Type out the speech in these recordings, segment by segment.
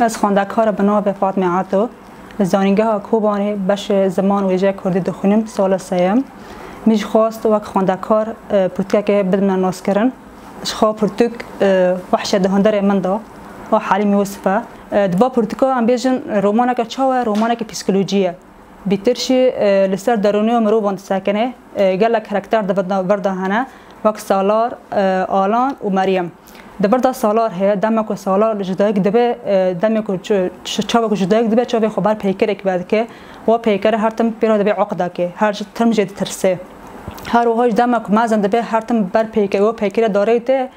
از خواندکار به نام فاطمه عطو زانینگاه کوبانی بش زمان ویژه کردی دخونیم سال سیم میش خواست وقت خواندکار پرتک که بدون ناس کردن شخا پرتک وحش دهاندر من دا و حلیم یوسفه دبا پرتکا هم بیشن رومانه که چاوه رومانه که پسیکولوژیه بیترشی لسر درونی و مرو باند ساکنه گله کاراکتر دبرده هنه وقت سالار آلان و مریم دبرده سالار هست دمک و سالار جدایی دبه دمک و چاوه جدایی دبه چاوه خبر پیکره که بعد که و پیکره هر تم پیرا دبه عقده که هر ترم جدی ترسه هر وهاش دمک مازن دبه هر تم بر پیکره و پیکره داره ته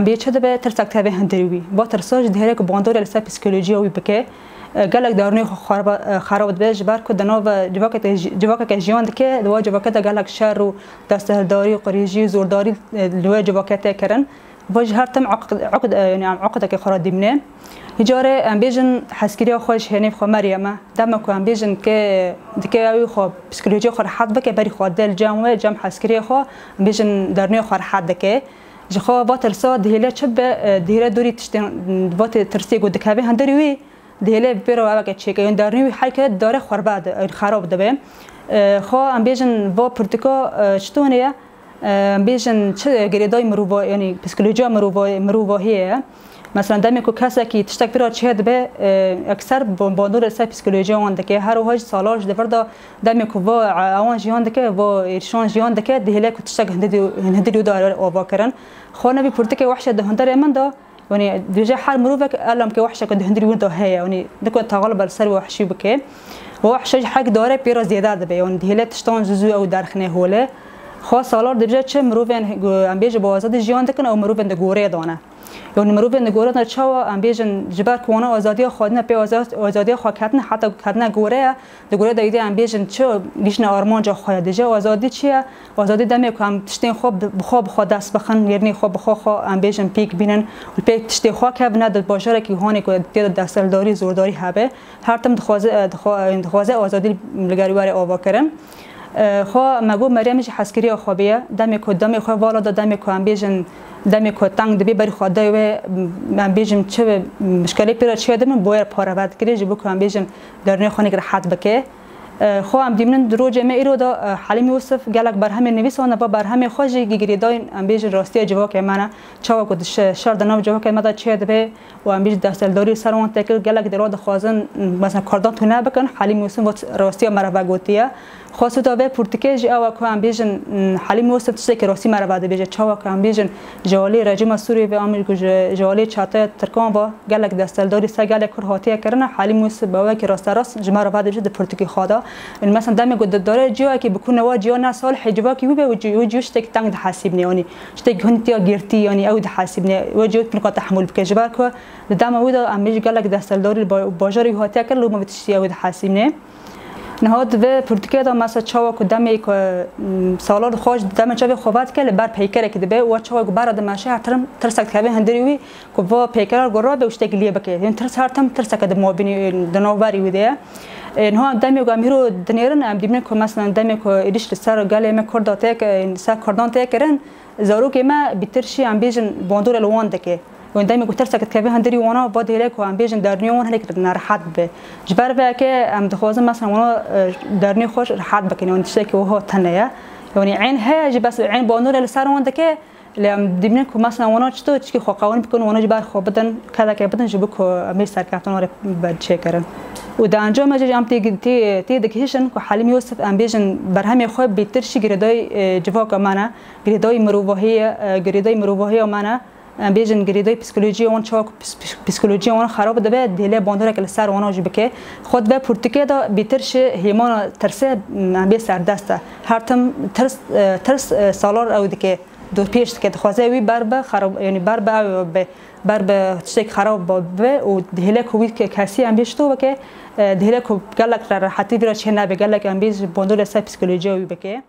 بیه چه دبه ترسک تابه هندروی با ترساج دهره که باندور لسه پسیکولوژی وی بکه گلک دارنی خراب دبه جبر که دنو جواکت که جیان دکه دوا جواکت گلک شر و دستهداری قریجی زورداری لوا جواکت کرن وجه هر تم عقد يعني عقده که خراد دیمنه هجاره ام بیژن حسکری خوش هنیف خو مریم دم کو ام بیژن که دکه اوی خو پسیکولوژی خو حد بک بری خو دل جام حسکری خو بیژن درنی خو حد دکه جخوا با ترسا دهله چب دهله دوری تشتن با ترسی گود که هندروی دهله بیرو اوک چه که درنی حرکت داره خرباد خراب دبه خو ام بیژن با پرتکا چتونه بیشن چه گریدای مروبا یعنی پسیکولوژی مروباهیه مثلا دمی که کسی که تشتک برای چه به اکثر باندور سر پسیکولوژی آن دکه هر وحش سالارش دفردا دمی که با آن جیان دکه با ایرشان جیان دکه دهله که تشتک هندی داره آوا کردن خانه بی پرتک وحش دهندر من دا یعنی دیجا هر مروبک علم که وحش که هندی ورده هی یعنی دکه تغلب سر وحشی بکه وحش حق داره پیرا زیاده دبه یعنی دهله تشتان جزو او درخنه هوله خاص سالار دبجه چه مروفن ام بیج با آزاد جیان دکن او مروفن دگوره دانه یعنی مروفن دگوره دانه چاوا ام بیجن جبر کوانه آزادی خودنه په آزادی خو کتن حتی کتن گوره دگوره دیده ام بیجن چه گیشن آرمان جا خو دیجه آزادی چیه آزادی دمه کوم تشتین خوب خو دست بخن یعنی خوب خو ام بیجن پیک بینن و پیک تشتی خو که بنه د باشره کی هانی کو تید دستلداری زورداری هبه هر تم دخوازه آزادی لگریوار آوا کرن خو مگو مریم چه حسکری خوابیه دمی خو والا دمی کو ام بیژن دمی کو تنگ دبی بری خدای و ام بیژن چه مشکلی پیرا چه دم بایر پاره ود کری جبو کو ام بیژن درنی خونه گر حد بکه خو ام دیمن درو جمع ایرو دا حلیم یوسف گلک بر همه نویسانه با بر همه خوجی گیریداین ام بیژن راستی جواب منه چاوا کو شر دنو جواب مدا چه دبه و ام بیژن دستلداری سرون تکل گلک درود خوازن مثلا کاردان تو نه بکن حلیم یوسف راستی مرا بگوتیه خاصه تا به پرتکیج او که ام بیژن حلیم یوسف چه که راستی مرا بعد بیژن چاوا که ام بیژن جوالی رژیم سوریه و آمریکا جوالی چاته ترکان با گلک دستلداری سگل کرهاتی کردن حلیم یوسف با که راست جمع بعد بیژن پرتکی خدا این مثلا دم گود داره جوا که بکنه و جوا نه سال حجابا کی به وجوش تک تنگ حاسبنی یعنی شتک هنتیا گرتی یعنی او حاسبنی وجود من تحمل بکش برکو دم او ام بیژن گلک دستلداری باجاری هاتی کردن لو متشتی او حاسبنی نهاد و پرتکیه دا مثلا چاوا که دمی که سالار خوش دم چاوی خوبت که بر پیکره که دبه و چاوا که براد ماشه هرتم ترسک که به هندریوی که با پیکره گرا به اشتک لیه بکه یعنی ترس هرتم ترسک دم مابینی دنوبری ویده نه دمی که میرو دنیرن ام دیمن که مثلا دمی که ایدش سر گله ما کرداته که سر کردان ته کرن زارو که ما بیترشی ام بیژن باندور الوان دکه و دائما قلت لك كيف هندري وانا بعد هيك وعم بيجن دارنيون هيك نرحت به جبر بك ام دخوازم مثلا وانا دارني خوش رحت بك يعني تشتكي وهو تنيا يعني عين هي بس عين بانور اللي صار وندك اللي ام دمنك مثلا وانا چتو چكي خو قوانين بكون وانا جبر خو بدن كذا كي بدن جبك امي سر كابتن ور بچكرن و د انجام اجي ام تي دكيشن کو حليم يوسف ام بيجن برهم خو بيترشي گردای جواك معنا گردای مروباهي معنا بیشتر گریدای پسیکولوژی اون چاک پسیکولوژی اون خراب دبه دیله بانداره که سر اونها جو بکه خود به پرتکه دا بیترش هیمان ترسه بی سر دسته هر تم ترس سالار او دکه دو پیش که خوازه وی بر خراب یعنی بر به چیک خراب به و دیله کوید که کسی ام بیشتو بکه دیله کو گلک راحتی برای چه نه به گلک ام بیش بانداره سر پسیکولوژی وی بکه